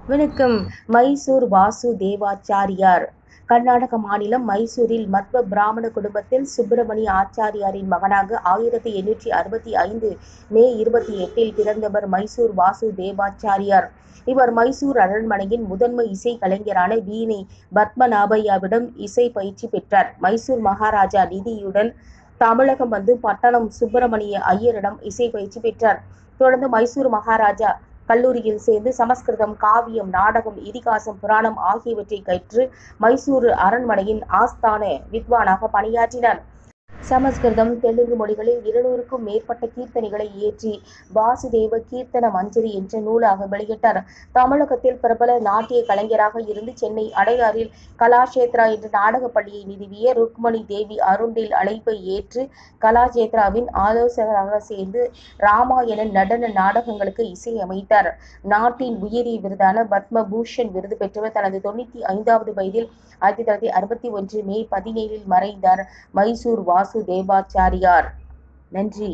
வணக்கம். மைசூர் வாசு தேவாச்சாரியார். கர்நாடக மாநிலம் மைசூரில் மத்வ பிராமண குடும்பத்தில் சுப்பிரமணிய ஆச்சாரியாரின் மகனாக 1865 மே 28 பிறந்தவர் மைசூர் வாசு தேவாச்சாரியார். இவர் மைசூர் அரண்மனையின் முதன்மை இசை கலைஞரான வீணை பத்மநாபையாவிடம் இசை பயிற்சி பெற்றார். மைசூர் மகாராஜா நிதியுடன் தமிழகம் வந்து பட்டணம் சுப்பிரமணிய ஐயரிடம் இசை பயிற்சி பெற்றார். தொடர்ந்து மைசூர் மகாராஜா கல்லூரியில் சேர்ந்து சமஸ்கிருதம், காவியம், நாடகம், இதிகாசம், புராணம் ஆகியவற்றை கற்று மைசூர் அரண்மனையின் ஆஸ்தான வித்வானாக பணியாற்றினார். சமஸ்கிருதம், தெலுங்கு மொழிகளில் 200க்கும் மேற்பட்ட கீர்த்தனைகளை இயற்றி வாசுதேவ கீர்த்தன மஞ்சரி என்ற நூலாக வெளியிட்டார். தமிழகத்தில் பிரபல நாட்டிய கலைஞராக இருந்து சென்னை அடையாறில் கலாஷேத்ரா என்ற நாடகப் பள்ளியை நிறுவிய ருக்மணி தேவி அருண்டில் அழைப்பை ஏற்று கலாஷேத்ராவின் ஆலோசகராக சேர்ந்து ராமாயண நடன நாடகங்களுக்கு இசையமைத்தார். நாட்டின் உயரிய விருதான பத்ம பூஷன் விருது பெற்றவர். தனது 95வது வயதில் 1961 மே 17 மறைந்தார் மைசூர் வாசு தேவாச்சாரியார். நன்றி.